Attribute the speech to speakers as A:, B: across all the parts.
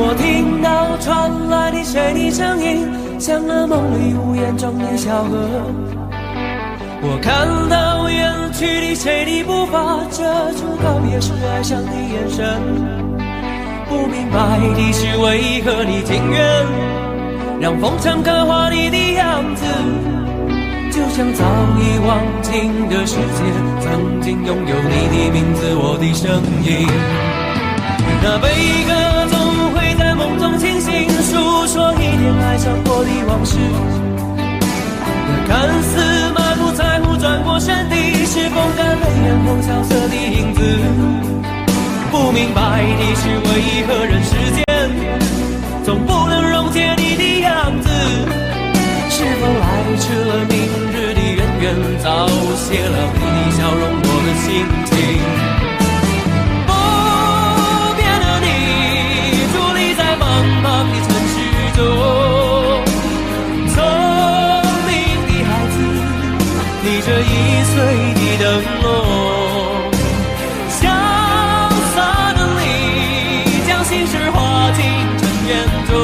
A: 我听到传来的谁的声音，像那梦里无言中的小河。我看到远去的谁的步伐，遮住告别时哀伤的眼神。不明白的是，为何你情愿让风尘刻画你的样子，就像早已忘情的世界，曾经拥有你的名字，我的声音。那悲歌总会在梦中清醒，诉说一点爱上过的往事。那看似满不在乎转过身的，是风干泪眼后萧瑟的影子。不明白的是，为何人世间总不能溶解你的样子？是否来迟了明日的渊源，早谢了你的笑容，我的心情。不变的你，伫立在茫茫的城市中，聪明的孩子，你这1岁的灯笼，潇洒的你，将心事化进尘缘中。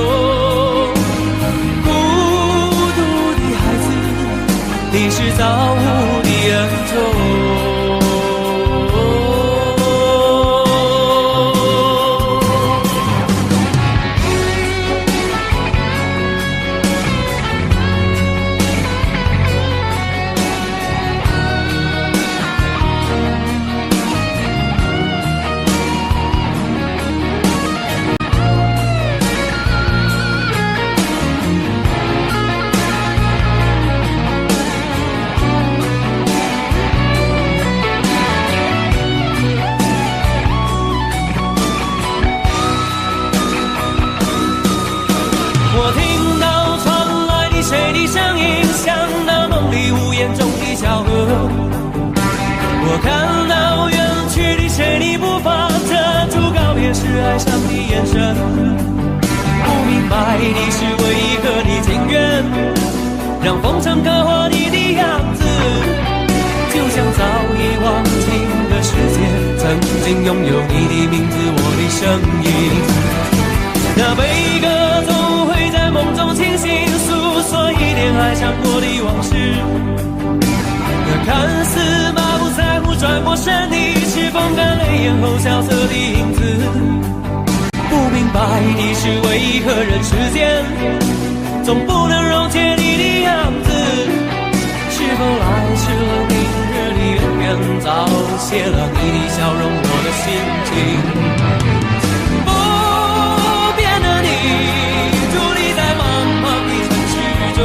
A: 你是造物的恩宠。我看到远去的谁的步伐，遮住告别时哀伤的眼神。不明白的是，为何你情愿让风尘刻画你的样子，就像早已忘情的世界，曾经拥有你的名字，我的声音。那悲歌总会在梦中清醒，诉说一点爱上过的往事。那看似满不在乎转过身的，是风干泪眼后萧瑟的影子。不明白的是，为何人世间总不能溶解你的样子？是否来迟了明日的渊源，早谢了你的笑容，我的心情。不变的你，伫立在茫茫的城市中，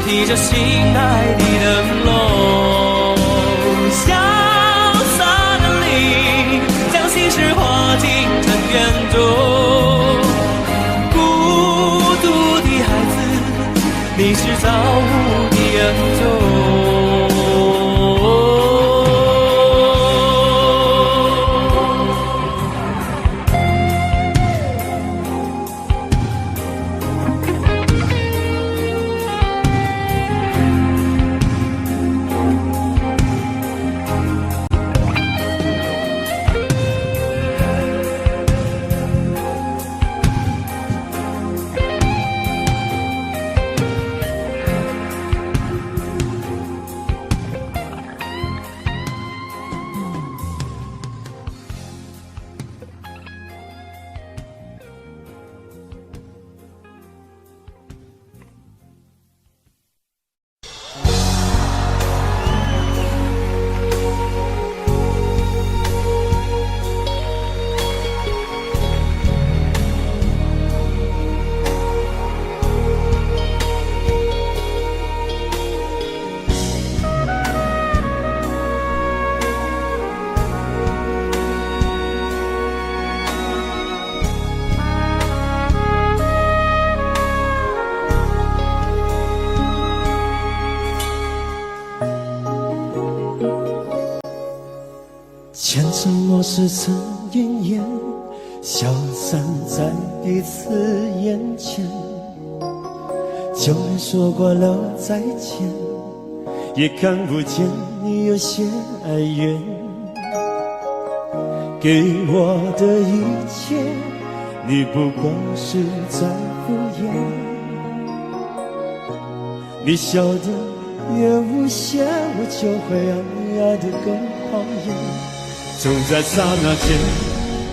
A: 提着心爱的灯笼，潇洒的你，将心事化进尘缘中。孤独的孩子，你是造物的恩宠。
B: 前尘往事曾云烟，消散在彼此眼前。旧人说过了再见，也看不见你有些哀怨。给我的一切，你不过是在敷衍。你笑得越无邪，我就会爱得更讨厌。总在刹那间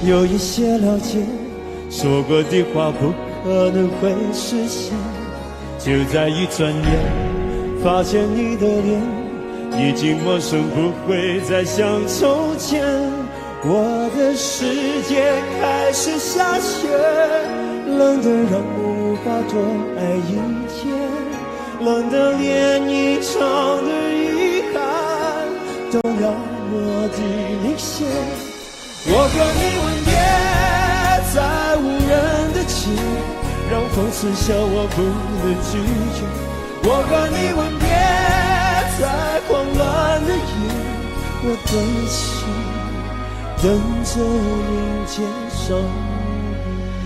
B: 有一些了解，说过的话不可能会实现。就在一转眼，发现你的脸已经陌生，不会再像从前。我的世界开始下雪，冷得让我无法多爱一天，冷得连一场的遗憾都那么的明显。我和你吻别在无人的街，让风刺笑我不能拒绝。我和你吻别在慌乱的夜，我的心等着迎接伤悲。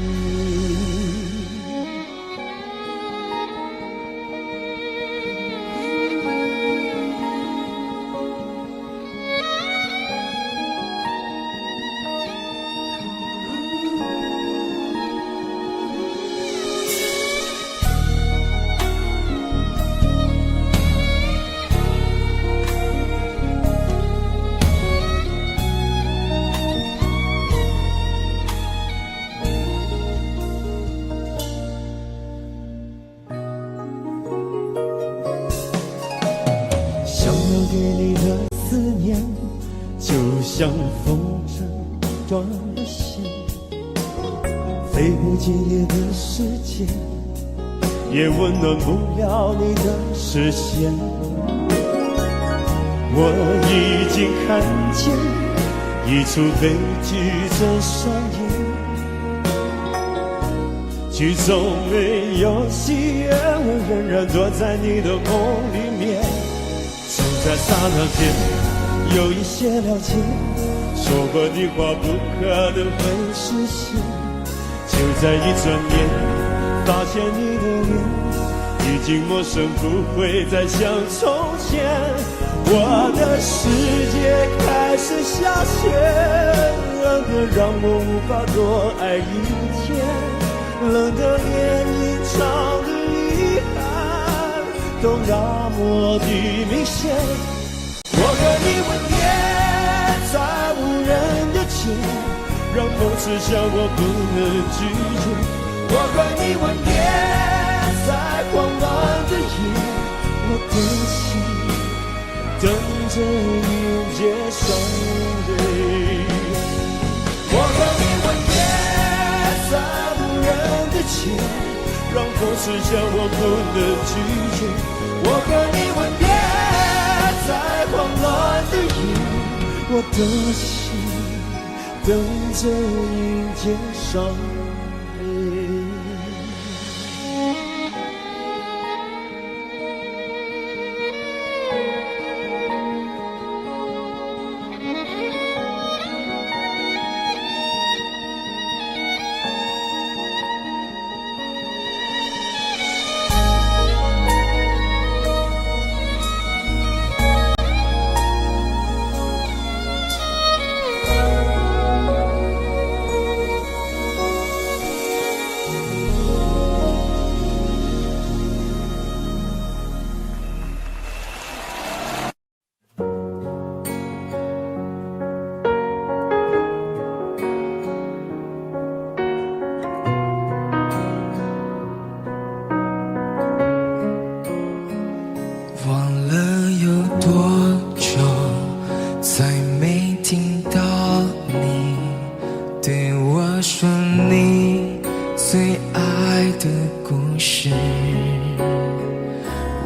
B: 给你的思念，就像风筝断了线，飞不进你的世界，也温暖不了你的视线。我已经看见一出悲剧正上演，剧中没有喜悦，我仍然躲在你的梦里面。在刹那间有一些了解，说过的话不可能会实现。就在一转眼，发现你的脸已经陌生，不会再像从前。我的世界开始下雪，冷得让我无法多爱一天，冷得连一场的遗憾都那么的明显。我和你吻别在无人的街，让风刺笑我不能拒绝。我和你吻别在慌乱的夜，我的心等着迎接伤悲。我和你吻别在无人的街，让风刺笑我不能拒绝。我和你吻别在慌乱的夜，我的心等着迎接伤悲。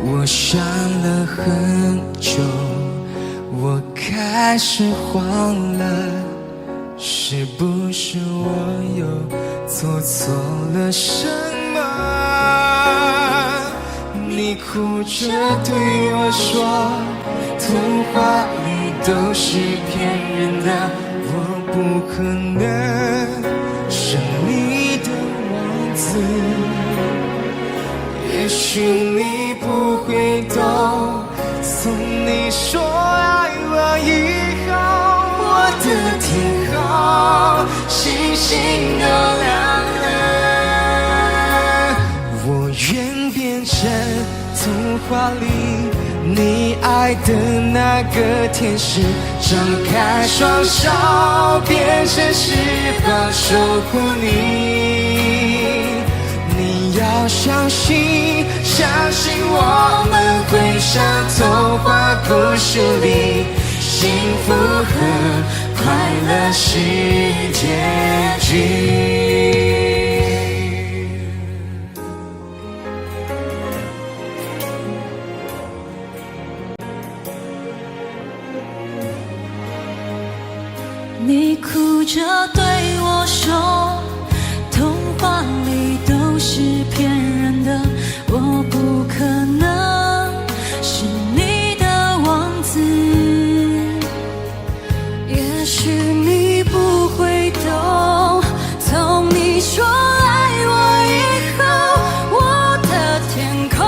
C: 我想了很久，我开始慌了，是不是我又做错了什么？你哭着对我说，童话里都是骗人的，我不可能是你的王子。也许你不会懂，从你说爱我以后，我的天后星都亮了。我愿变成童话里你爱的那个天使，张开双手，变成翅膀守护你。你要相信，相信我们会像童话故事里，幸福和快乐是结局。
D: 你哭着对我说，童话里都是骗人的，我不可能是你的王子。也许你不会懂，从你说爱我以后，我的天空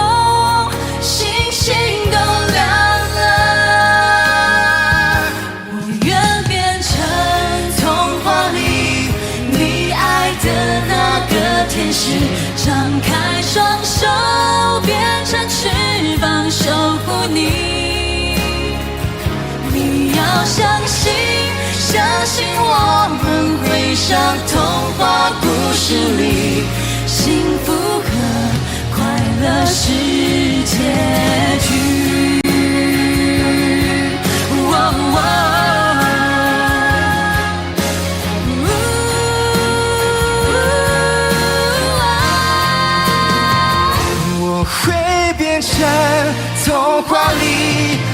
D: 星星都亮了。我愿变成童话里你爱的那个天使，张开双手，变成翅膀守护你。你要相信，相信我们会像童话故事里，幸福和快乐是结局。
C: 我会变成童话里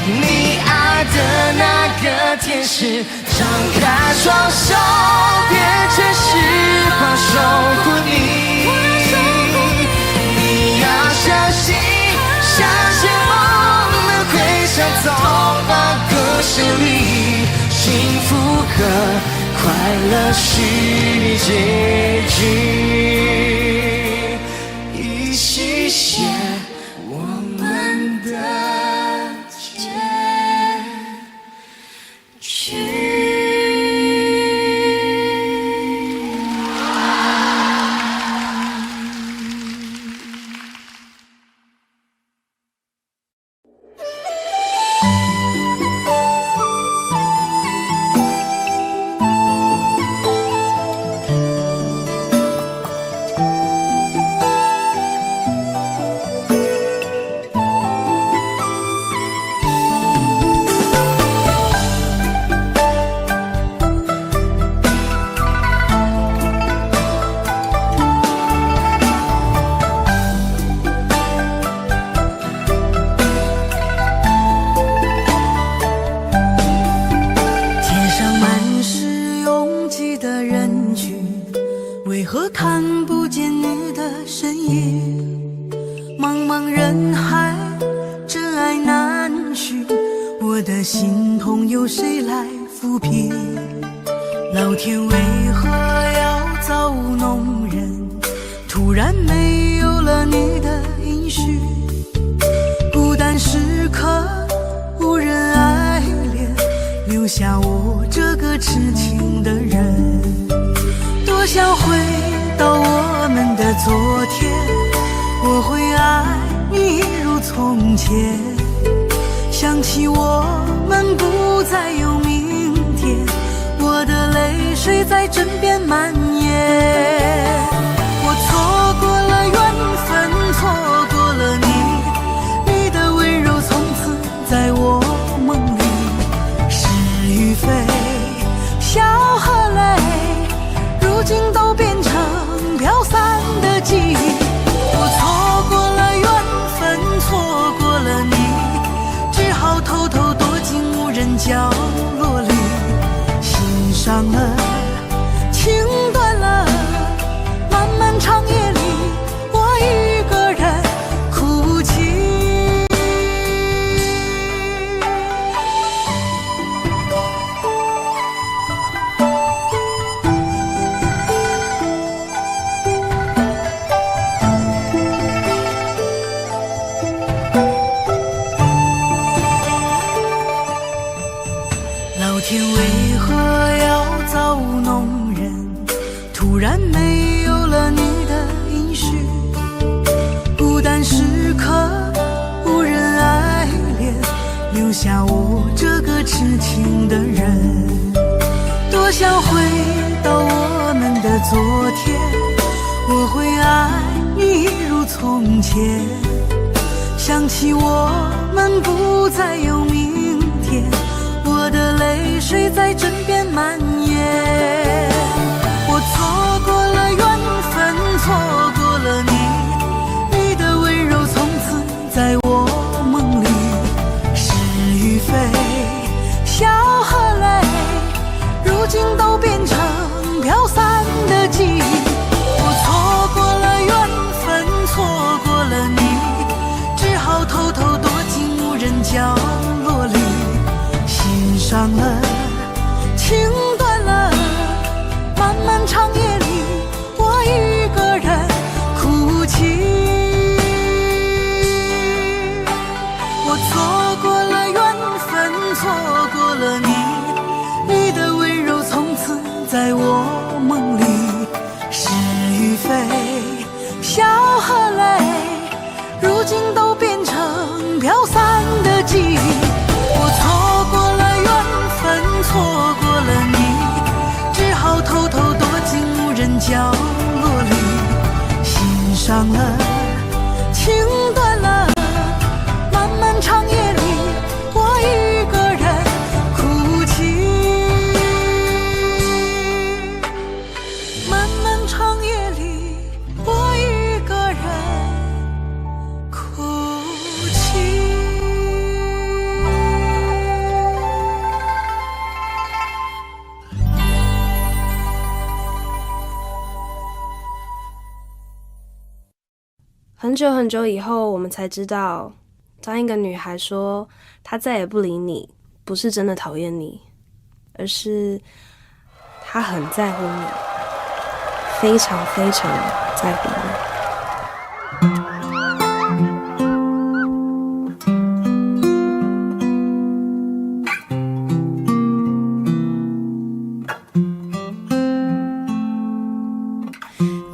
C: 你爱的那个天使，张开双手，变成翅膀守护你。你要相信，相信我们会像童话故事里，幸福和快乐是结局。一起写我们的结局。
D: 为何看不见你的身影？茫茫人海，真爱难寻，我的心痛有谁来抚平？老天为何要造物弄人？突然没有了你的音讯，孤单时刻无人爱怜，留下我这个痴情的人。多想回到我们的昨天，我会爱你一如从前。想起我们不再有明天，我的泪水在枕边蔓延。我错过了缘分，错过了你，你的温柔从此在我梦里。是与非，笑和泪，如今都变成飘散的记忆。我错过了缘分，错过了你，只好偷偷躲进无人角落里。心伤了，情断了，漫漫长夜里，我一个人哭泣。老天为何要造物弄人？然没有了你的音讯，孤单时刻无人爱恋，留下我这个痴情的人。多想回到我们的昨天，我会爱你一如从前。想起我们不再有明天，我的泪水在枕边蔓延。我错过了缘分，错过了你，你的温柔从此在我梦里。是与非，笑和泪，如今都变成飘散的记忆。我错过了缘分，错过了你，只好偷偷躲进无人角落里。心伤了，情断了，漫漫长夜里，我一个人哭泣。我错过了缘分，错过了你，你的温柔从此在我梦里。是与非，笑和泪，如今都变成飘散的记忆。我错过了缘分，错过了你，只好偷偷躲进无人角落里。心伤了，情断了，漫漫长夜里，我一个人哭泣。漫漫长夜里，我一个人哭泣。
E: 很久很久以后，我们才知道，当一个女孩说她再也不理你，不是真的讨厌你，而是她很在乎你，非常非常在乎你。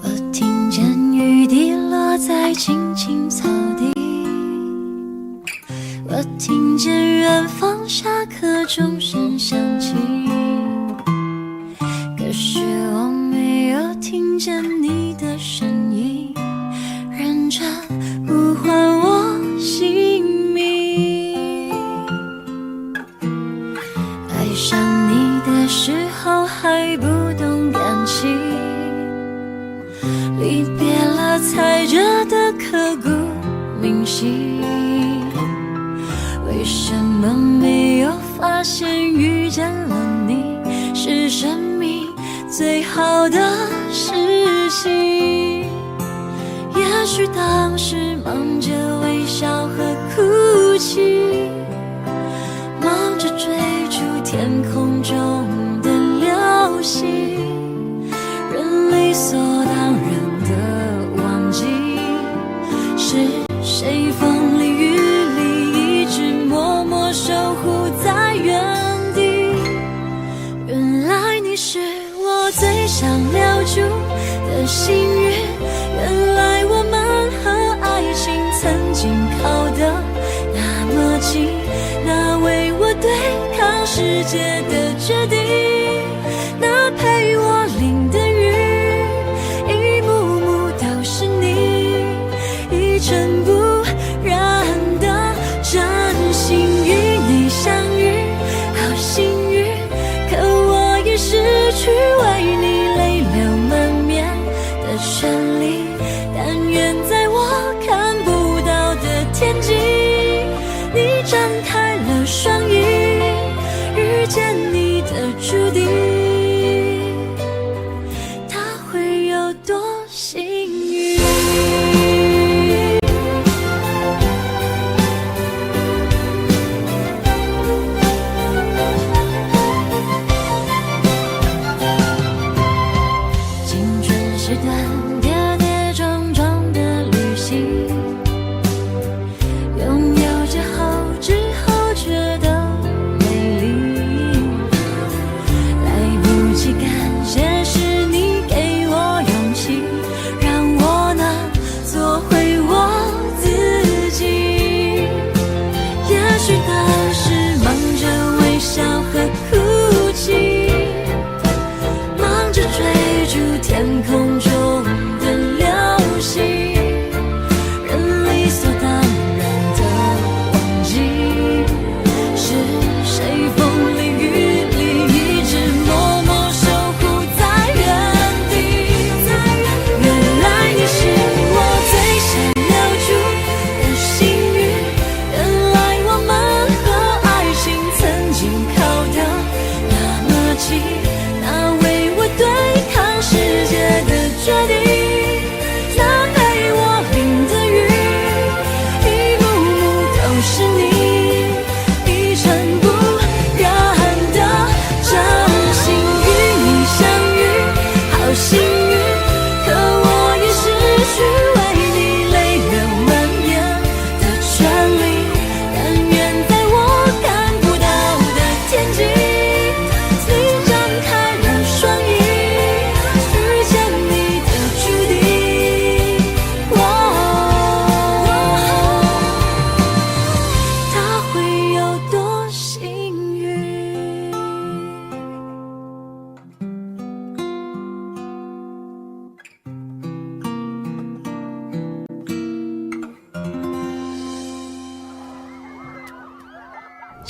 F: 我听见雨滴落在青青草地，我听见远方下课钟声响起，可是我没有听见你的声音，认真呼唤我姓名。爱上你的时候还不懂感情，离别了才觉得刻骨铭心。为什么没有发现遇见了你是生命最好的事情？也许当时忙着微笑和哭泣，忙着追逐天空中的流星，人理所当然的忘记是谁风里雨里一直默默守护在原地。原来你是我最想留住的幸运，原来我们和爱情曾经靠得那么近，那为我对抗世界的决定，那陪我淋的雨，一幕幕都是你，一尘不染的真心与你相遇，好幸运，可我已失去为你泪流满面的权利。但愿在我看不到的天际，你张开了双翼，遇见你的注定，他会有多幸运？青春是段跌跌撞撞的旅行，拥有之后觉得美丽，来不及感谢是你给我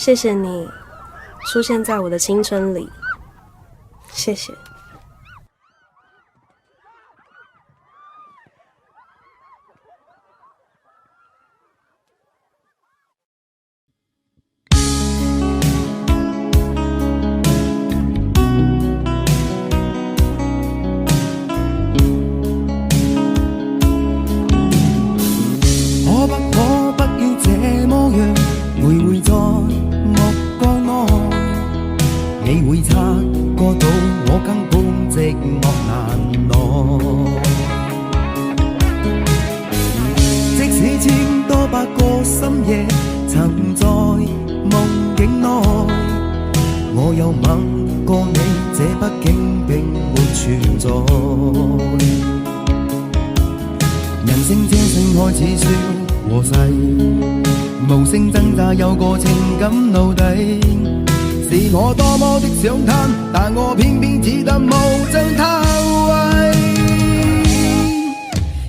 E: 谢谢你出现在我的青春里，谢谢。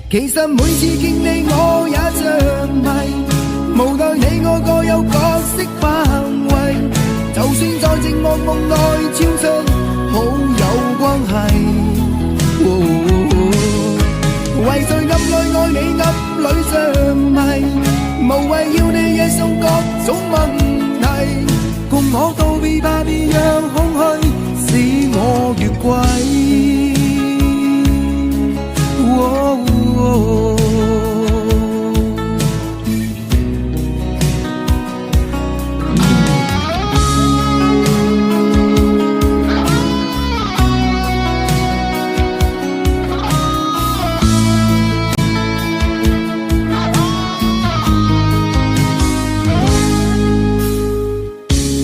C: 其實每次見你我也着迷，無奈你我各有角色範圍，就算在寂寞夢內超出好友關係，為在暗裏愛你暗裏着迷，無謂要你惹上各種問題，共我道別吧，別讓空虛使我越軌。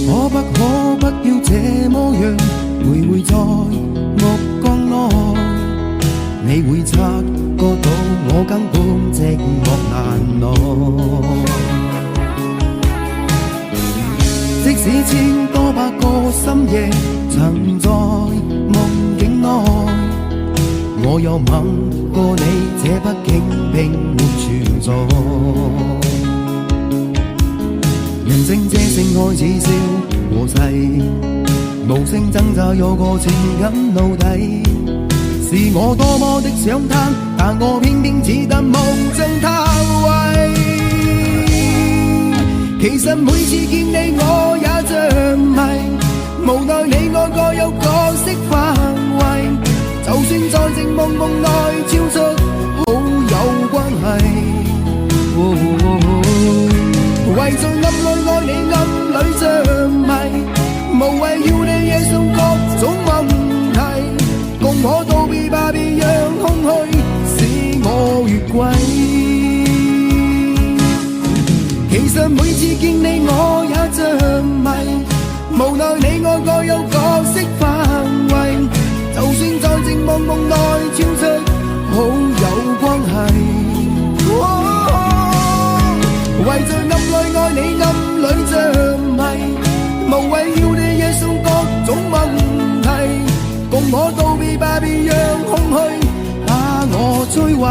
C: 可不可不要這麼樣，徘徊在目光內，你會察覺到我根本寂寞難耐。即使千多百個深夜曾在夢境內，我有吻過你，這畢竟並沒存在。人生這性愛似笑和逝，無聲掙扎有個情感奴隸。是我多麼的想貪，但我偏偏只得夢中他位。其實每次見你我也着迷，無奈你我各有角色範圍，就算在寂寞夢內超出好友關係，為在暗裏愛你暗裏着迷，無謂要你惹上各種問題，共我道別吧，別讓空虛使我越軌。其實每次見你我也着迷，無奈你我各有角色範圍，就算在寂寞夢內超出好友關係，為在暗裏愛你暗裏着迷，無謂要你惹上各種問題，共我道別吧，別讓空虛把我摧毀。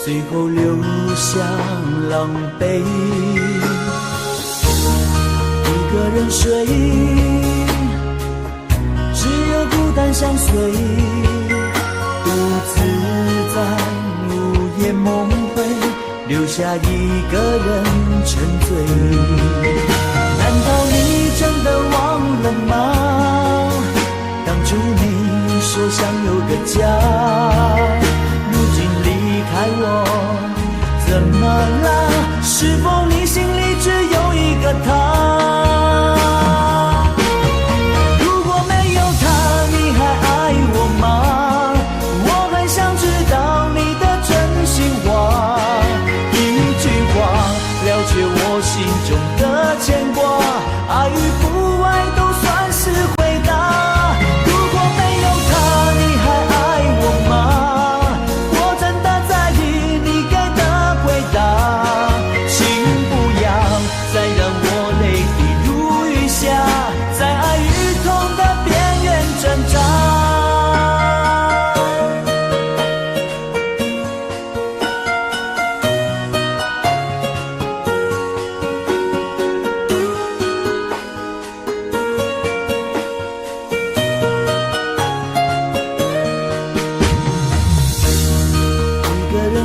A: 最后留下狼狈。一个人睡，只有孤单相随，独自在午夜梦回，留下一个人沉醉。难道你真的忘了吗？当初你说想有个家，如今离开我，怎么了？是否你心里只有一个他？如果没有他，你还爱我吗？我很想知道你的真心话，一句话了却我心中的牵挂，爱与不爱都算是回答。如果没有他，你还爱我吗？我真的在意你给的回答，请不要再让我泪滴如雨下，在爱与痛的边缘挣扎。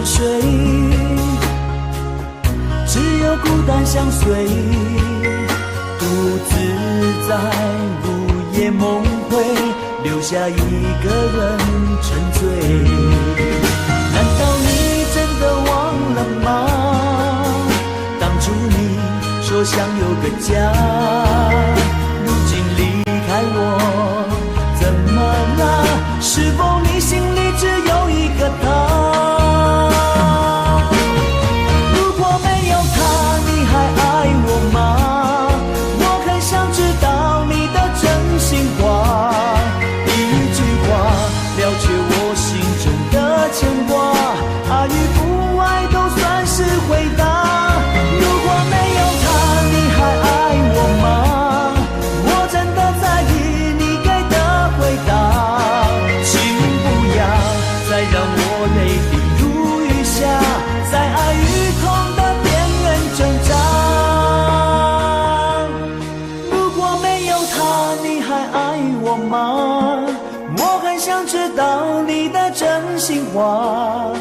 A: 睡，只有孤单相随，独自在午夜梦回，留下一个人沉醉。难道你真的忘了吗？当初你说想有个家，如今离开我，怎么了？是否你心里只有一个他？牵挂，爱与不爱都算是回答。如果没有他，你还爱我吗？我真的在意你给的回答，请不要再让我泪滴如雨下，在爱与痛的边缘挣扎。如果没有他，你还爱我吗？我很想知道你的真心话，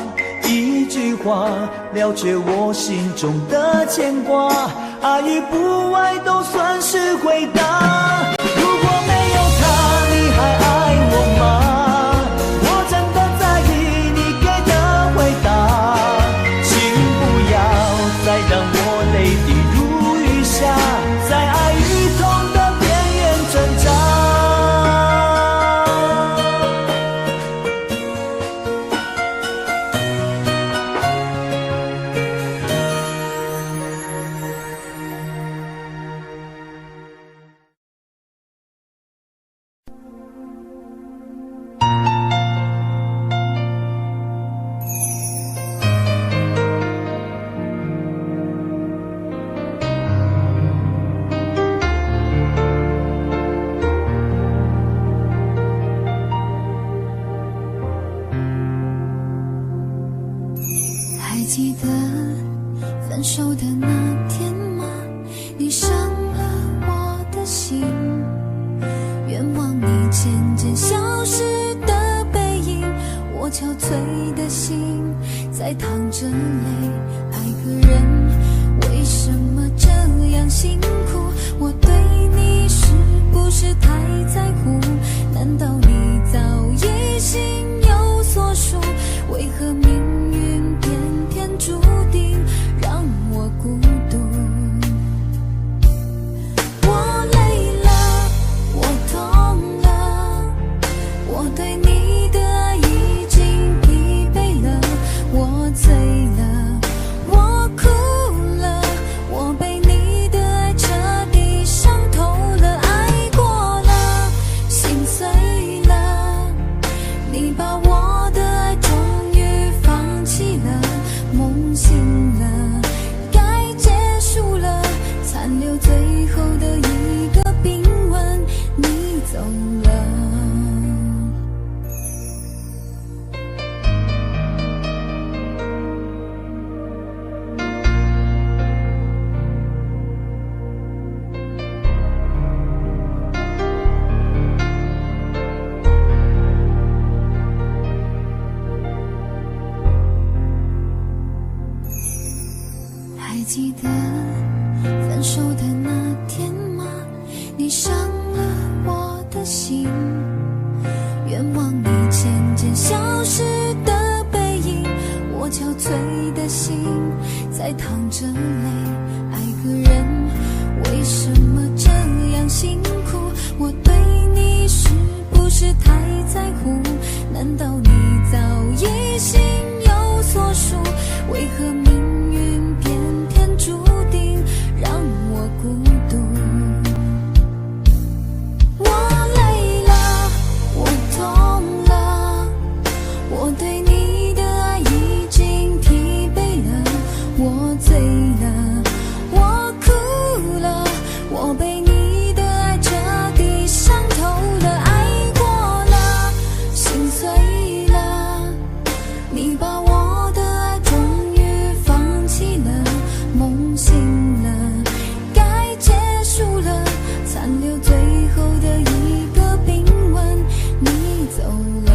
A: 一句话了却我心中的牵挂，爱与不爱都算是回答。如果没有他，你还爱我吗？我真的在意你给的回答，请不要再让我泪滴如雨下，在爱与痛的边缘挣扎。
F: 还记得分手的那天吗？你伤了我的心，愿望你渐渐消失的背影，我憔悴的心在淌着泪。爱个人为什么这样辛苦？我对你是不是太在乎？难道你早已心有所属？为何命运偏偏注定让我孤独？我累了，我痛了，我对你的爱已经疲惫了，我醉了，我哭了，我被你的爱彻底伤透了，爱过了，心碎了。手的那天吗？你伤了我的心，愿望你渐渐消失的背影，我憔悴的心在淌着泪。爱个人为什么这样辛苦？我对你是不是太在乎？难道你早已心有所属？为何命运偏偏注定让我孤独？我累了，我痛了，我对你的爱已经疲惫了，我醉了，我哭了，我被你的爱彻底伤透了，爱过了，心碎了，你把我的爱终于放弃了，梦醒了，该结束了，残留最后的一个冰吻，你走了。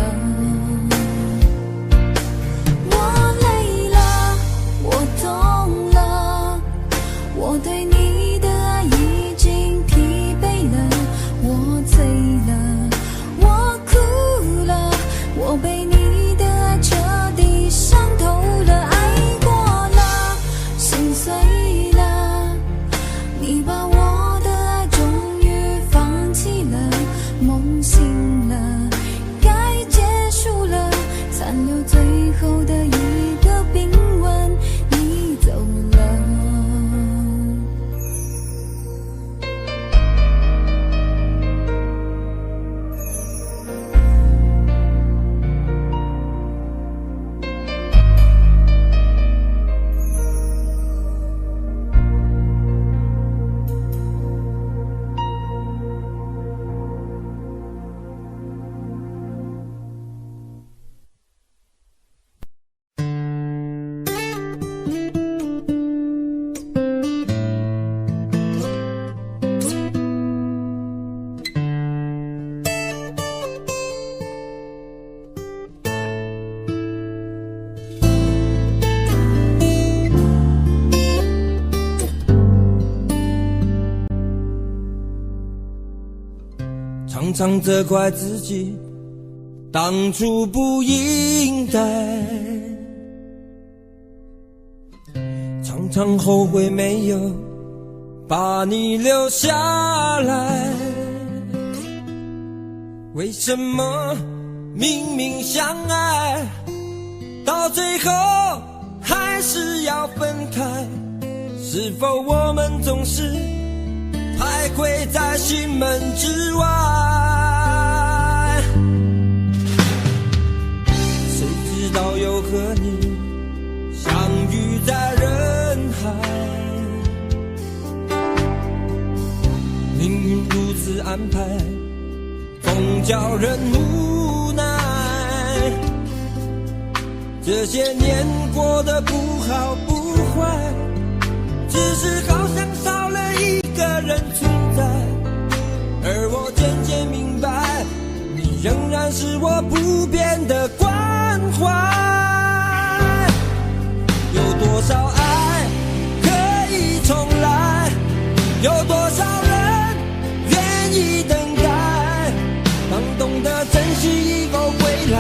F: 我累了，我痛了，我对你的爱已经疲惫了，我醉了，我哭了，我被你的爱彻底伤透了，爱过了，心碎了，你把我的爱终于放弃了，梦醒了，该结束了，残留最后的一个冰吻，你走了。
A: 常常责怪自己当初不应该，常常后悔没有把你留下来。为什么明明相爱，到最后还是要分开？是否我们总是徘徊在心门之外？谁知道又和你相遇在人海，命运如此安排，总叫人无奈。这些年过得不好不坏，只是好像少了一个人存在，而我渐渐明白，你仍然是我不变的关怀。有多少爱可以重来，有多少人愿意等待，当懂得珍惜以后归来，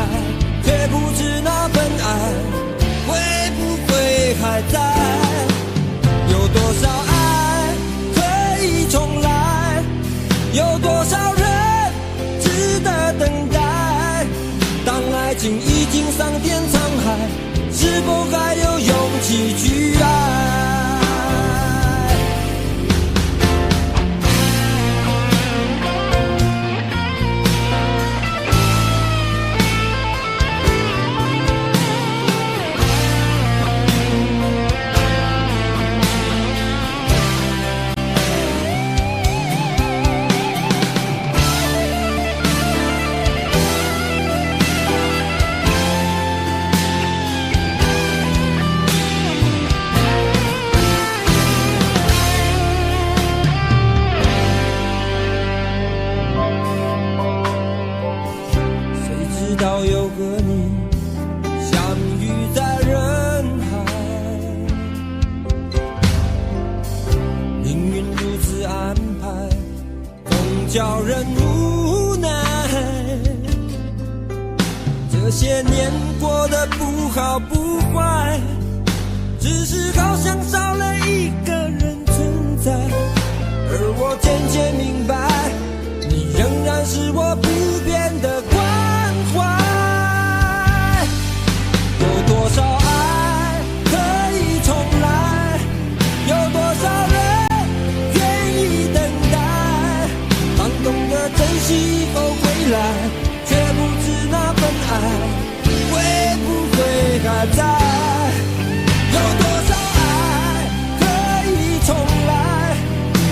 A: 却不知那份爱会不会还在。有多少爱可以重来，有多少人值得等待，当爱情已经桑田沧海，是否还有勇气去爱？
G: 叫人无奈。这些年过得不好不坏，只是好像少了一个人存在。而我渐渐明白，你仍然是我不变的关怀。有多少爱可以重来，有多少人愿意等待。当懂得珍惜以后回来，却不知那份爱会不会还在。有多少爱可以重来，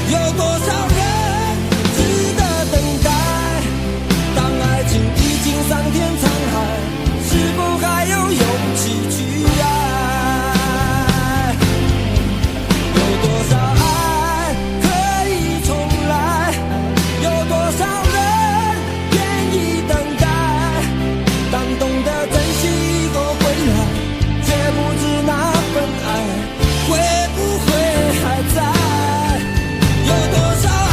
G: 有多少人值得等待。当爱情已经桑田沧海，是否还有勇气去爱？有多少爱可以重来，有多少人愿意等待。当懂得珍惜以后回来，却不知那份爱会不会还在。有多少爱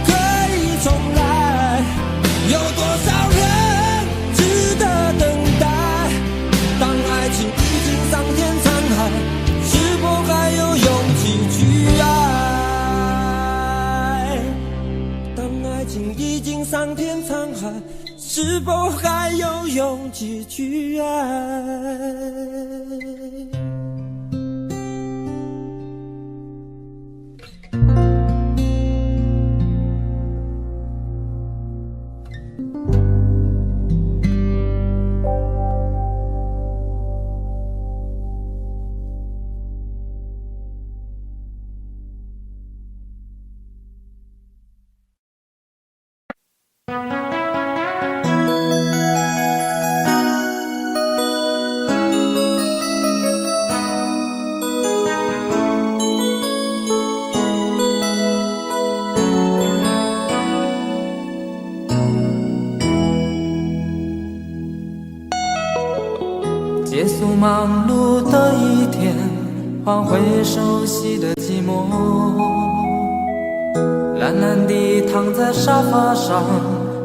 G: 可以重来，有多少人值得等待。当爱情已经桑田沧海，是否还有勇气去爱？当爱情已经桑田沧海，是否还有勇气去爱？
H: 结束忙碌的一天，换回熟悉的寂寞，懒懒地躺在沙发上，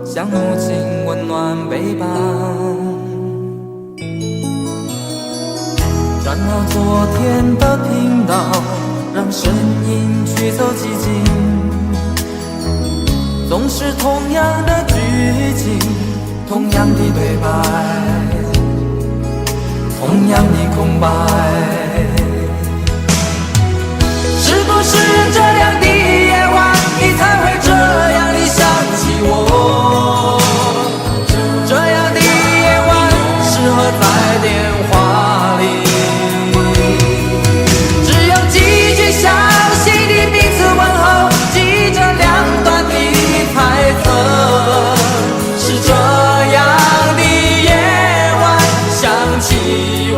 H: 像母亲温暖背叛。转到昨天的频道，让声音驱走寂静，总是同样的剧情，同样的对白，同样的空白。是不是这样的夜晚，你才会这样地想起我？这样的夜晚适合在电话里，只有几句详细的彼此问候，记着两端的猜测。是这样的夜晚想起我。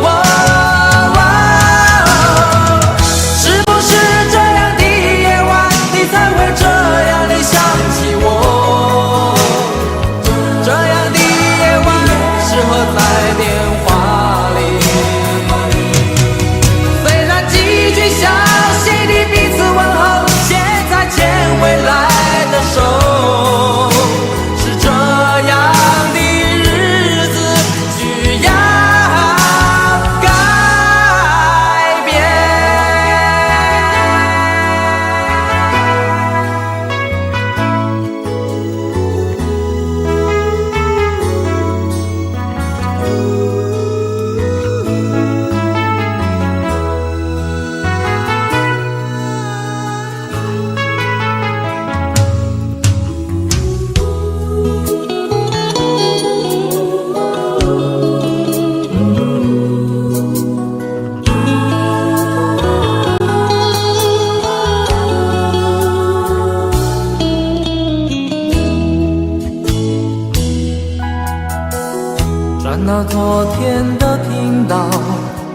H: 转到昨天的频道，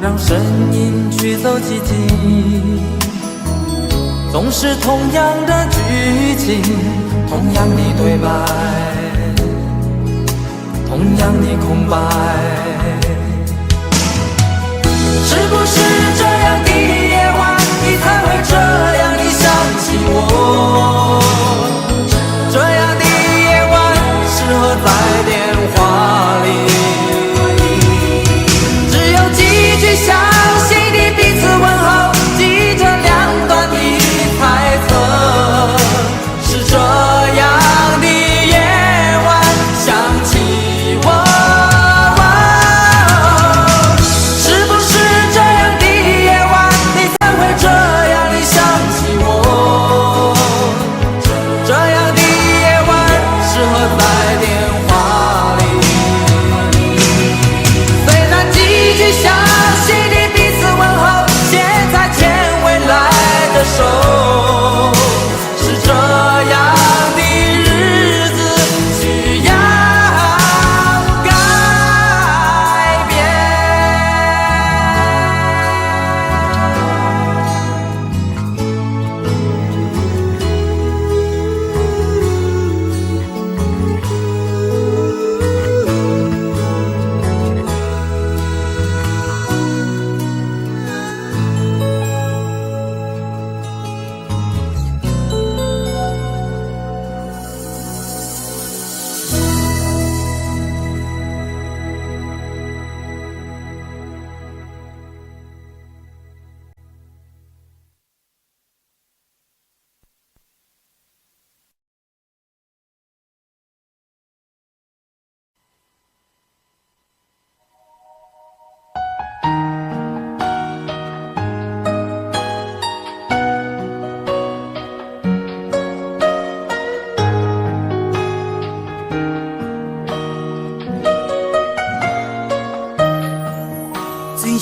H: 让声音驱走寂静，总是同样的剧情，同样的对白，同样的空白。是不是这样的夜晚，你才会这样地想起我？这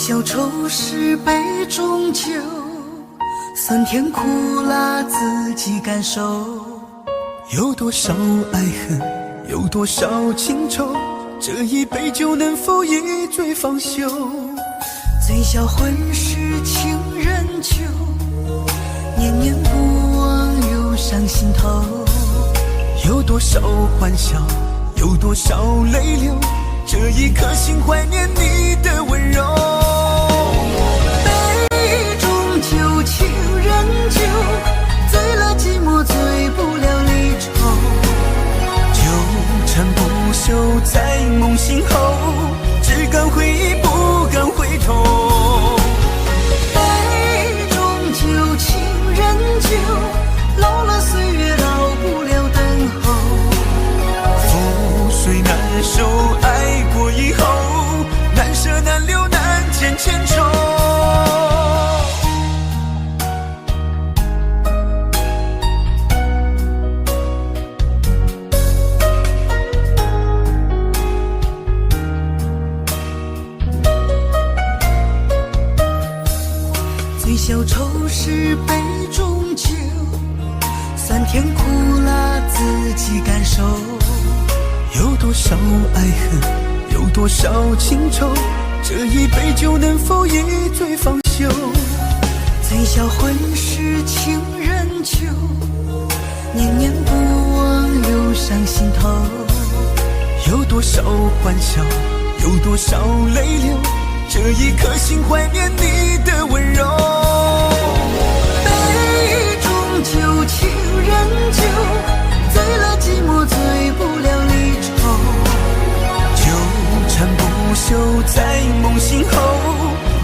D: 小丑是杯中酒，酸甜苦辣自己感受。
C: 有多少爱恨，有多少情愁，这一杯酒能否一醉方休？
D: 醉销魂是情人酒，念念不忘又上心头。
C: 有多少欢笑，有多少泪流，这一颗心怀念你的温柔。
D: 杯中酒，情人酒，醉了寂寞，醉不了离愁。
C: 纠缠不休在梦醒后，只敢回忆不敢回头。
D: 杯中酒，情人酒，老了岁月老不了等候。
C: 覆水难收，爱过以后，难舍难留难见千愁。
D: 醉消愁是杯中酒，酸甜苦辣自己感受。
C: 有多少爱恨，有多少情愁，这一杯酒能否一醉方休？
D: 醉销魂是情人酒，念念不忘又上心头。
C: 有多少欢笑，有多少泪流，这一颗心怀念你的温柔。
D: 杯中酒，情人酒，醉了寂寞，醉不了离愁。
C: 纠缠不休在梦醒后，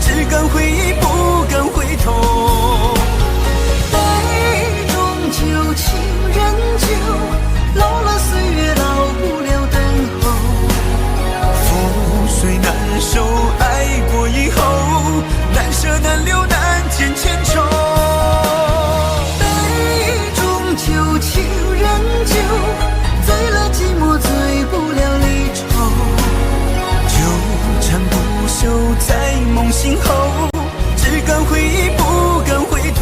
C: 只敢回忆不敢回头。
D: 杯中酒，情人酒，老了岁月老不了等候。
C: 覆水难收，爱过以后，难舍难留难见千愁。
D: 杯中酒，情人酒，醉了寂寞，醉不了离愁。
C: 纠缠不休在梦醒后，只敢回忆不敢回头。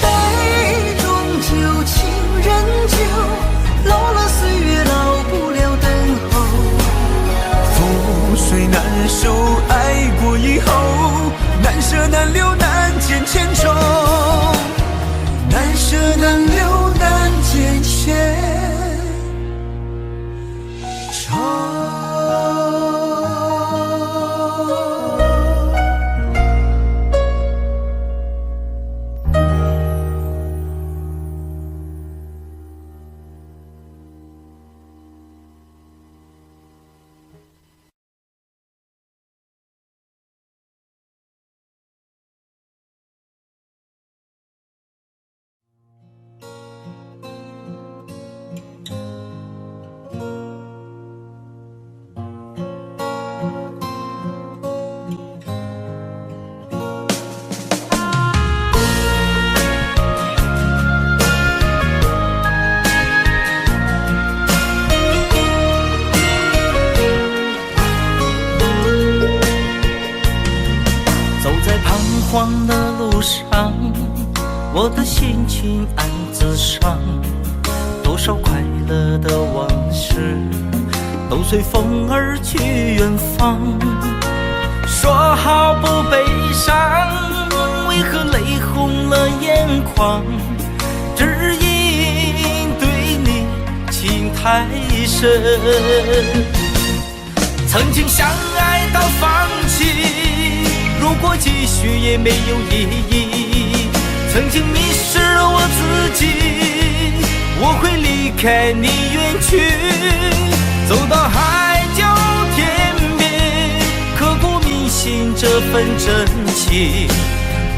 D: 杯中酒，情人酒，老了岁月老不了等候。
C: 覆水难收，爱过以后，难舍难留难见千愁。难舍难留难见千愁。
A: 慌的路上，我的心情暗自伤，多少快乐的往事都随风而去远方。说好不悲伤，为何泪红了眼眶？只因对你情太深，曾经相爱到放弃，如果继续也没有意义。曾经迷失了我自己，我会离开你远去，走到海角天边，刻骨铭心这份真情，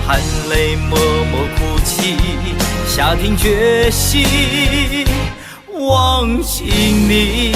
A: 含泪默默哭泣，下定决心忘记你。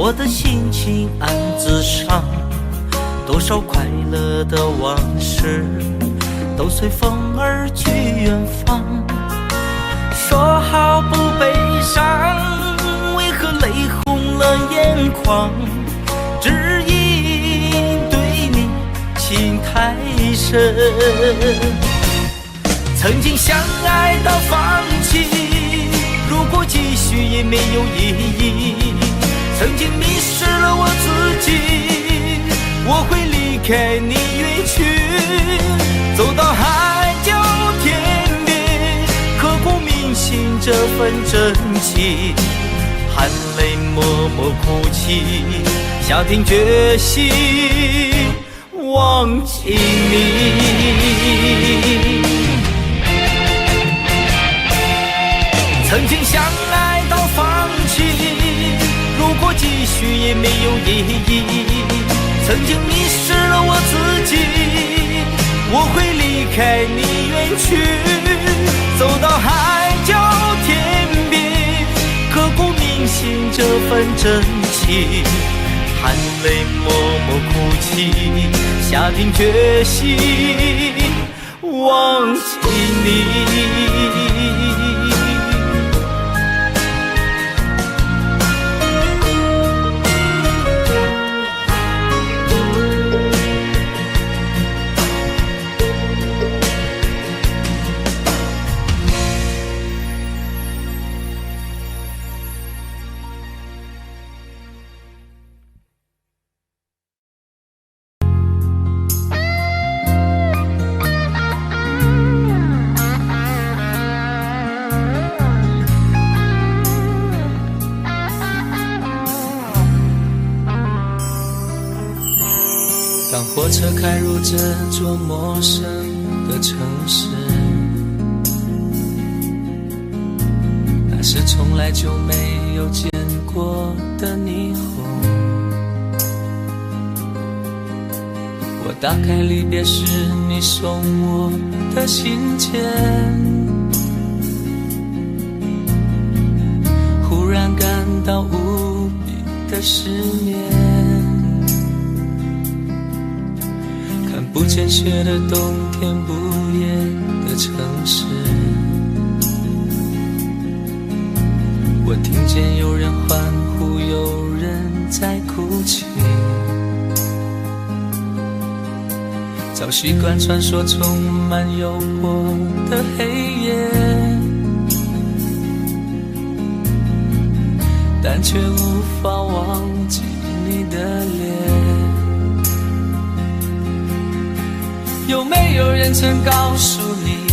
I: 我的心情暗自伤，多少快乐的往事都随风而去远方。说好不悲伤，为何泪红了眼眶？只因对你情太深，曾经相爱到放弃，如果继续也没有意义。曾经迷失了我自己，我会离开你远去，走到海角天边，刻骨铭心这份真情，含泪默默哭泣，下定决心忘记你。曾经相爱到放弃，如果继续也没有意义。曾经迷失了我自己，我会离开你远去，走到海角天边，刻骨铭心这份真情，含泪默默哭泣，下定决心忘记你。
A: 当火车开入这座陌生的城市，那是从来就没有见过的霓虹。我打开离别时你送我的信件，忽然感到无比的失眠。不见雪的冬天，不夜的城市，我听见有人欢呼，有人在哭泣。早习惯传说充满诱惑的黑夜，但却无法忘记你的脸。有没有人曾告诉你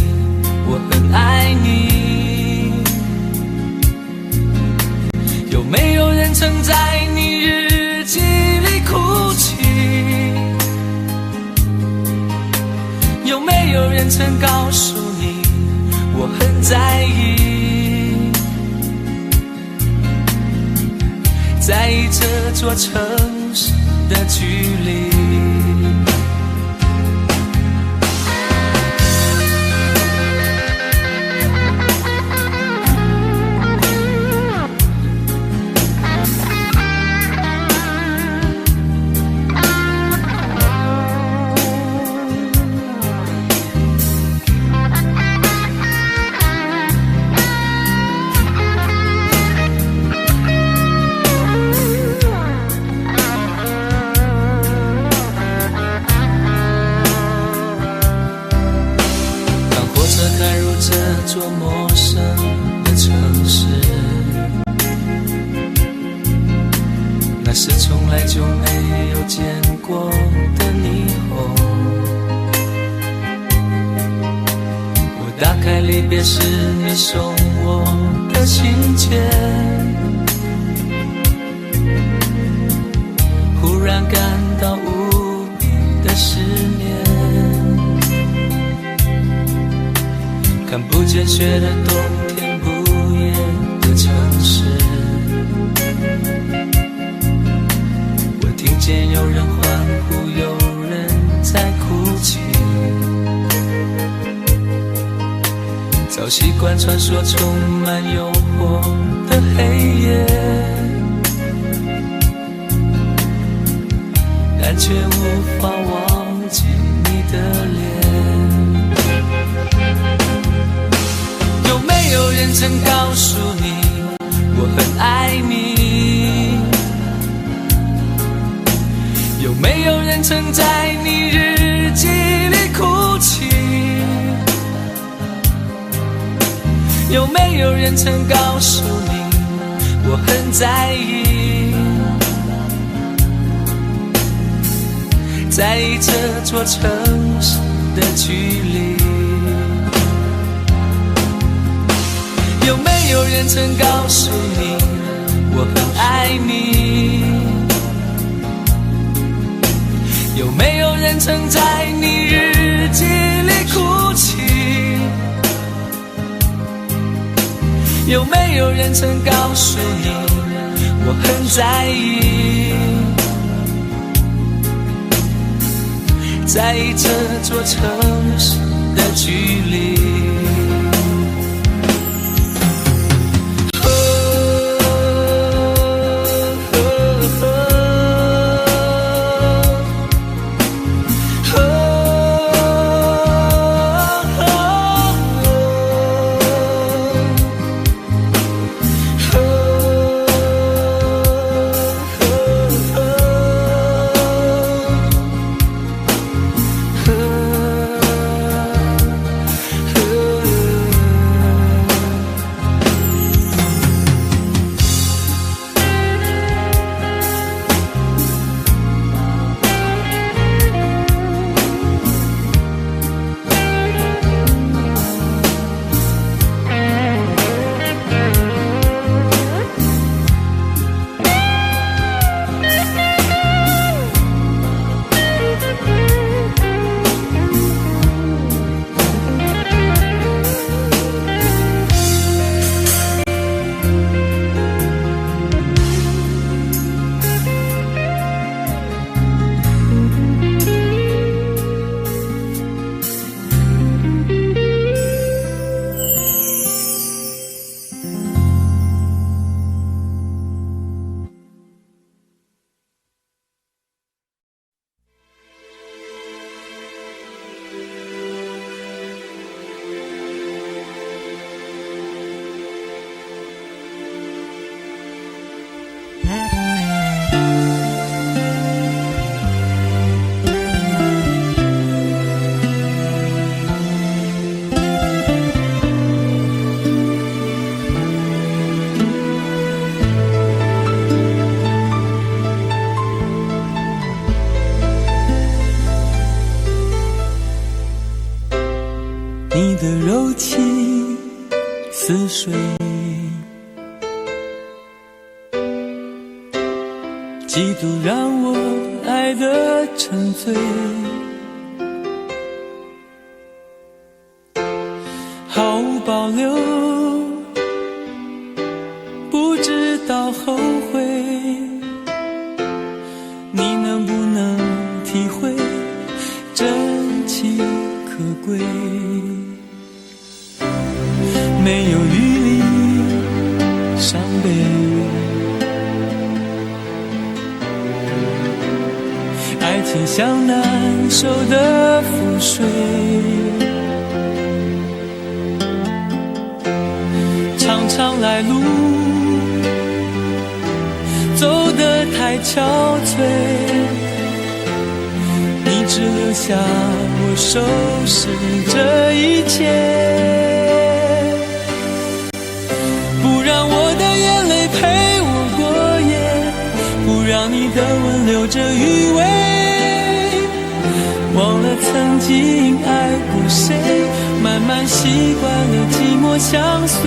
A: 我很爱你？有没有人曾在你日记里哭泣？有没有人曾告诉你我很在意？在意这座城市的距离。这座陌生的城市，那是从来就没有见过的霓虹。我打开离别时你送我的信件，忽然感到无比的失眠。看不见雪的冬天，不夜的城市，我听见有人欢呼，有人在哭泣。早习惯传说充满诱惑的黑夜，却无法忘记你的脸。有没有人曾告诉你我很爱你？有没有人曾在你日记里哭泣？有没有人曾告诉你我很在意？在意这座城市的距离。有没有人曾告诉你我很爱你？有没有人曾在你日记里哭泣？有没有人曾告诉你我很在意？在意这座城市的距离。
H: 你的柔情似水，嫉妒让我爱得沉醉，毫无保留，不知道后悔。你能不能体会真情可贵？没有余力伤悲，爱情像难收的覆水，长长来路走得太憔悴，你只留下我收拾这一切。让你的吻留着余味，忘了曾经爱过谁，慢慢习惯了寂寞相随。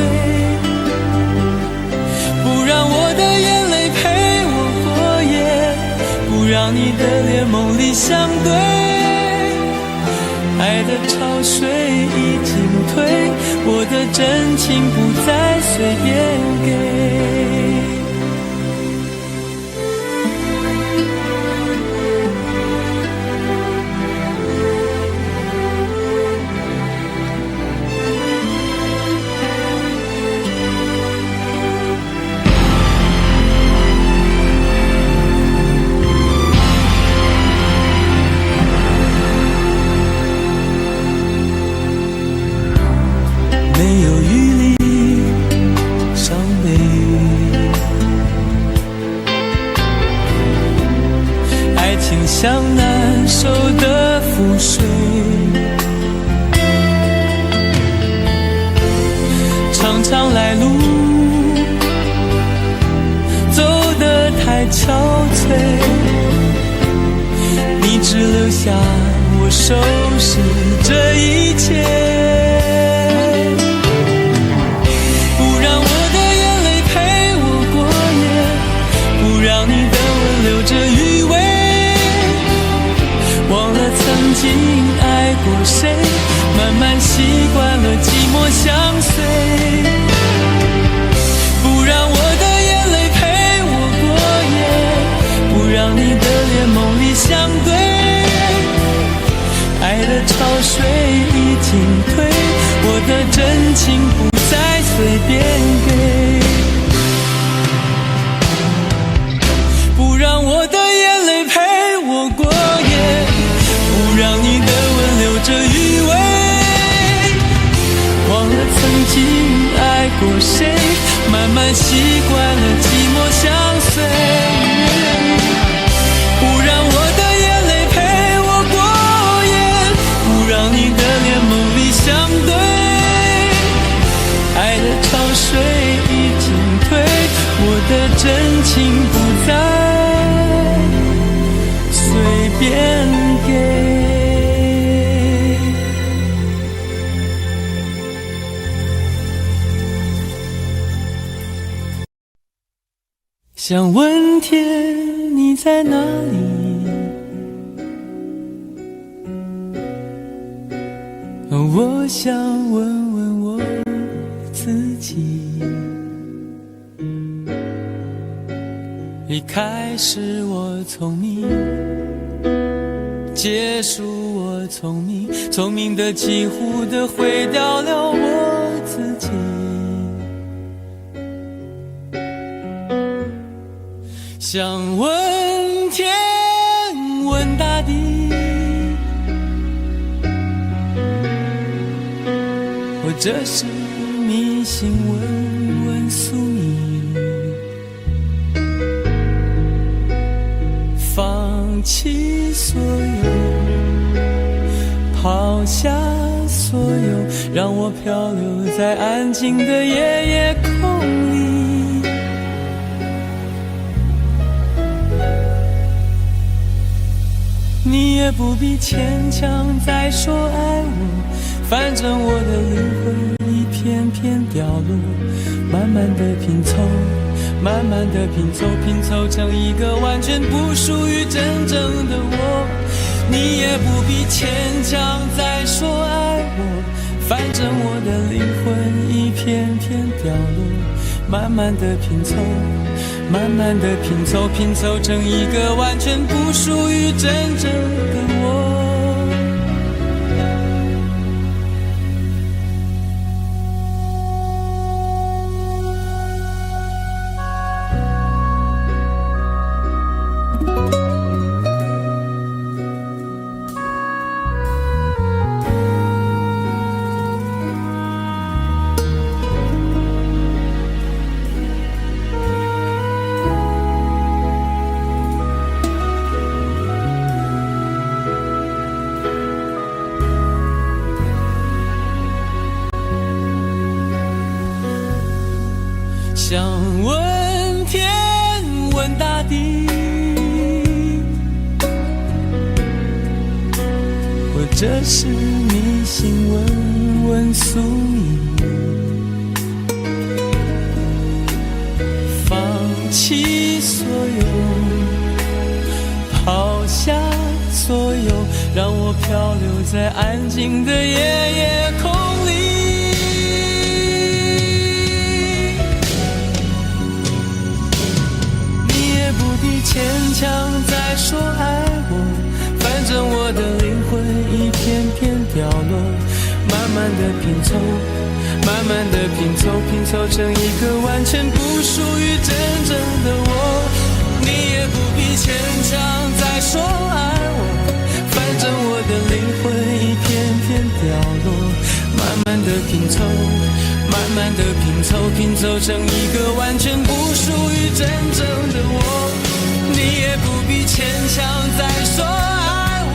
H: 不让我的眼泪陪我过夜，不让你的脸梦里相对。爱的潮水已经退，我的真情不再随便给。
A: 没有余力伤悲。爱情像难收的覆水，常常来路走得太憔悴，你只留下我收拾这一切，不让我的眼泪陪我过夜，不让你的吻留着余味，忘了曾经爱过谁，慢慢习惯了寂寞相随，不让我的眼泪陪我过夜，不让你的脸梦里相对，爱的潮水已经退，我的真情不再随便给，不让我的眼泪陪我过夜，不让你的吻留着余味，忘了曾经爱过谁，慢慢习惯了寂寞相随，不让我的眼泪陪我过夜，不让你的脸梦里相对，爱的潮水已经退，我的真情不再随便给。想问天你在哪里，我想问问我自己，一开始我聪明，结束我聪明，聪明的几乎的毁掉了我自己，想问天问大地，或者是迷信问问宿命，放弃所有，抛下所有，让我漂流在安静的夜夜空里，你也不必牵强再说爱我，反正我的灵魂一片片掉落，慢慢的拼凑，慢慢的拼凑，拼凑成一个完全不属于真正的我，你也不必牵强再说爱我，反正我的灵魂一片片掉落，慢慢的拼凑，慢慢的拼凑，拼凑成一个完全不属于真正的我。想问天问大地，或者是迷信问问宿命，放弃所有，抛下所有，让我漂流在安静的夜夜空里，牵强再说爱我，反正我的灵魂一片片掉落，慢慢的拼凑，慢慢的拼凑，拼凑成一个完全不属于真正的我，你也不必牵强再说爱我，反正我的灵魂一片片掉落，慢慢的拼凑，慢的拼凑，拼凑成一个完全不属于真正的我。你也不必牵强再说爱我，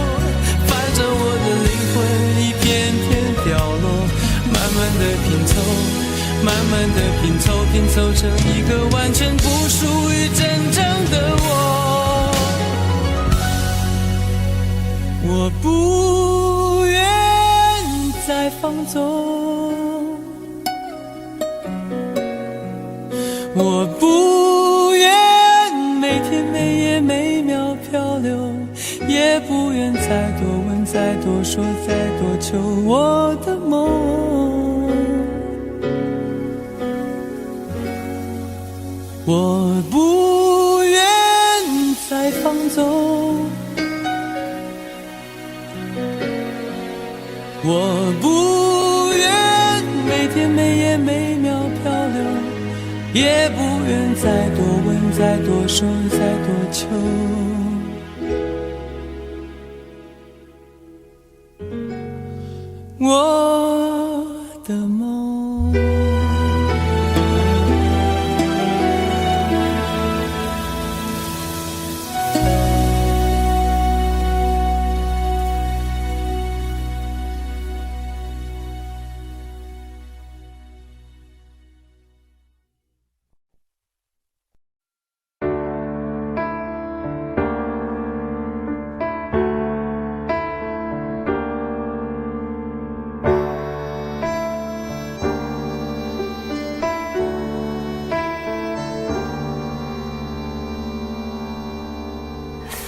A: 反正我的灵魂一片片掉落。慢慢的拼凑，慢慢的拼凑，拼凑成一个完全不属于真正的我。我不愿再放纵，我不愿每天每夜每秒漂流，也不愿再多问再多说再多求我的梦。我不愿再放纵，我不愿每天每夜每秒漂流，也不愿再多问再多说再多求我的梦。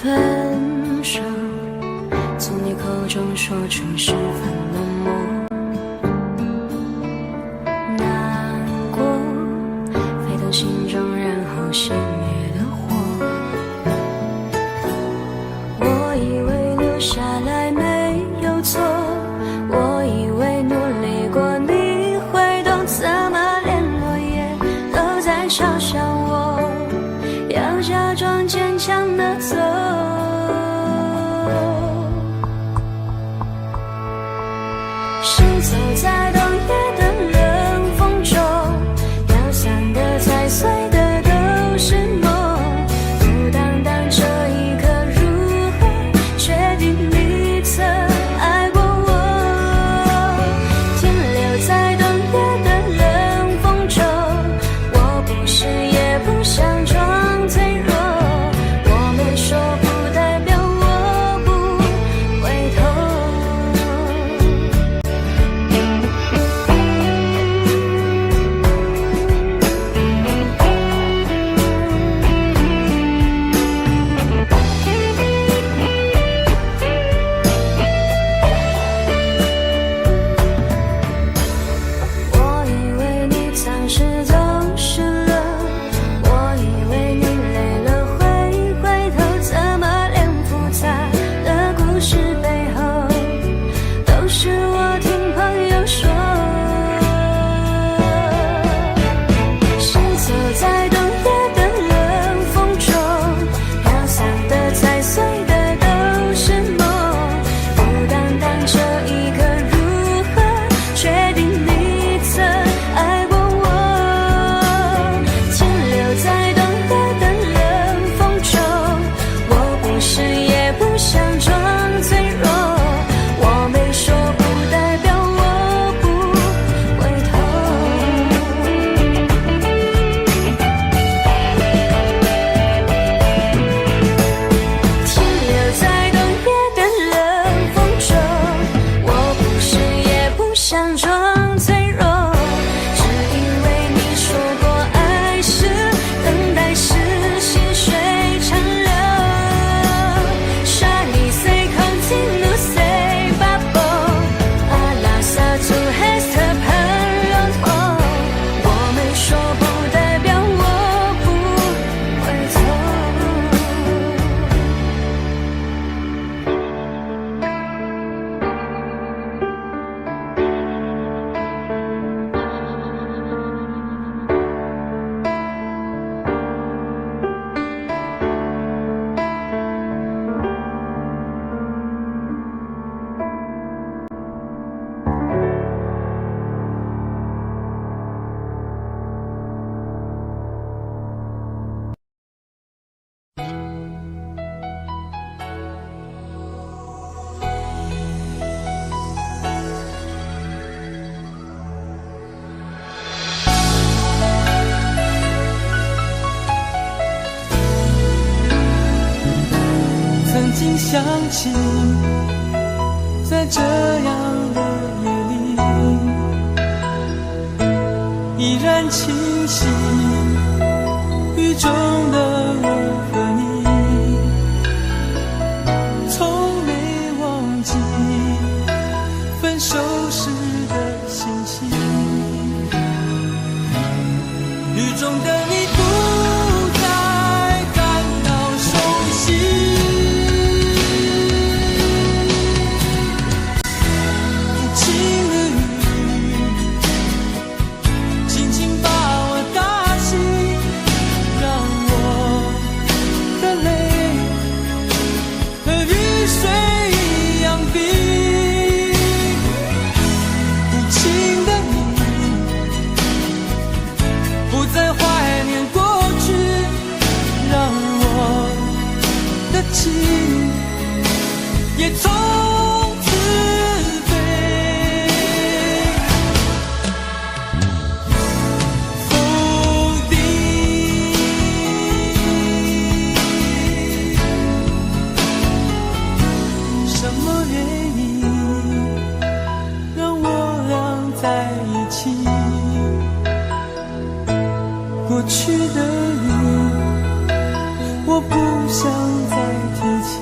F: 分手，从你口中说出十分冷漠，难过，沸腾心中，然后熄灭的火。我以为留下来没有错，我以为努力过你会懂，怎么连落叶都在嘲笑我，要假装坚强的走。行走在冬夜的冷风中，飘散的踩碎的都是梦，不单单这一刻如何确定你曾爱过我，停留在冬夜的冷风中，我不是也不想装脆弱，我没说不代表我不回头。我以为你暂时走失了，我以为你累了会回头，怎么连复杂的故事背后都是我听朋友说。行走在冬夜的冷风中，飘散的踩碎的都是梦，不单单这一刻如何确定你曾爱过我，停留在冬夜的冷风中，我不是也不想装脆弱，我没说不代表我不回头。停留在冬夜的冷风中，我不是也不想装脆弱，只因为你说过爱是等待是细水长流。Shiny say continue say bubble， 阿拉萨图 has the朋友头，我没说不代表我不回头。
A: 想起，在这样的夜里，依然清晰，雨中的我和你，从没忘记分手时的心情。雨中的你不再感到熟悉，无情的雨轻轻把我打醒，让我的泪和雨水一样冰。无情的不再怀念过去，让我的情也从此飞。否定什么原因让我俩在一起？过去的你，我不想再提起，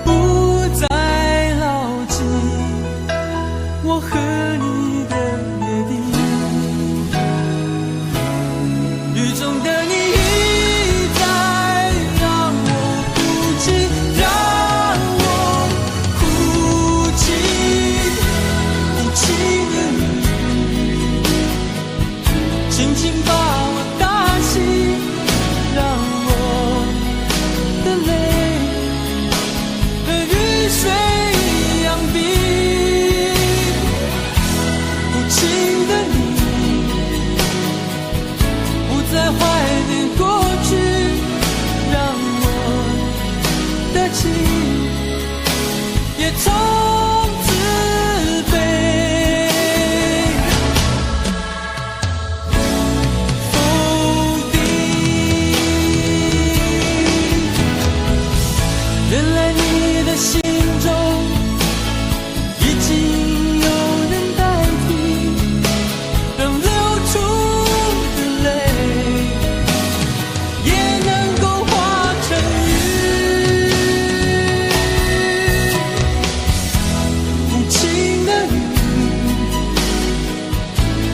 A: 不再牢记我和你的约定。雨中的你一再让我哭泣，让我哭泣，无情的你轻轻把我打醒，让我的泪和雨水一样冰。无情的你不再怀念过去，让我的情也从此飞。原来你的心中已经有人代替，让流出的泪也能够化成雨。无情的雨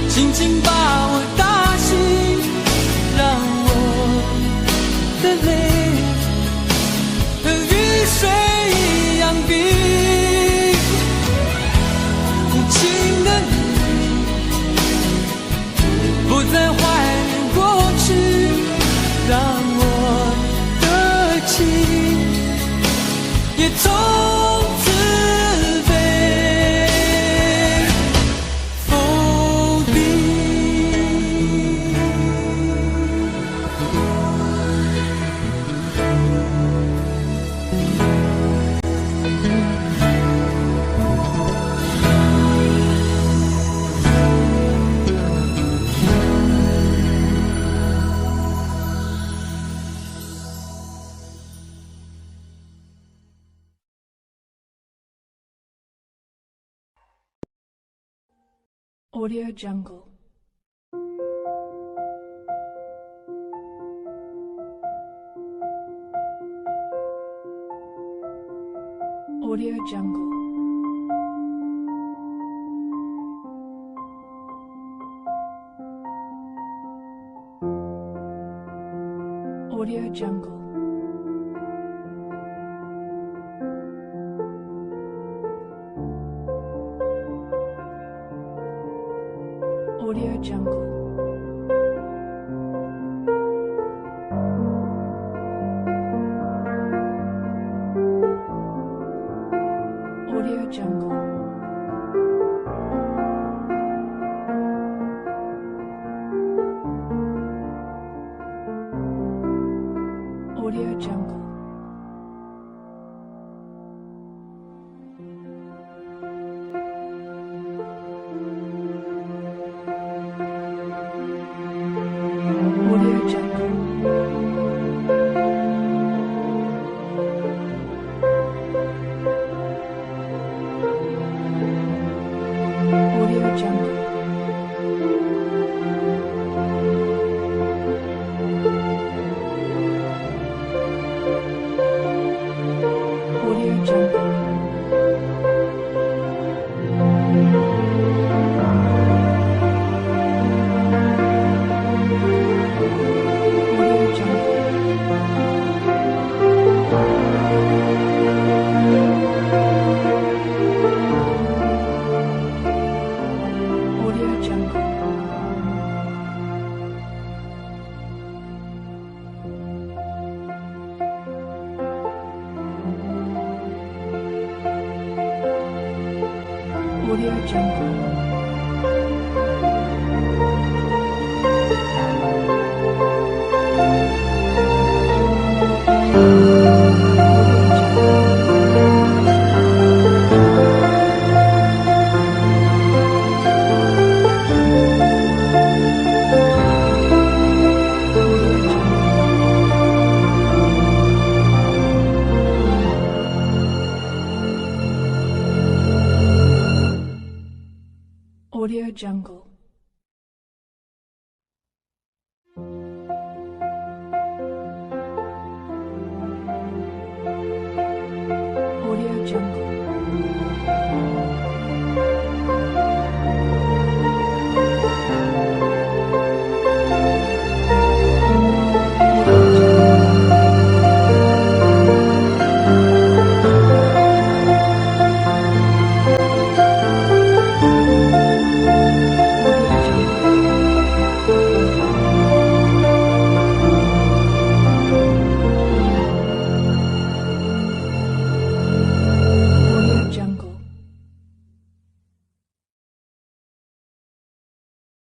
A: 轻轻把我打醒，让我的泪和雨水一样冰。无情的你不再怀念过去，让我的情也从此飞。否定
J: Audio Jungle. Audio Jungle. Audio Jungle. Audio Jungle. Audio Jungle. Audio Jungle. Audio Jungle. Audio Jungle.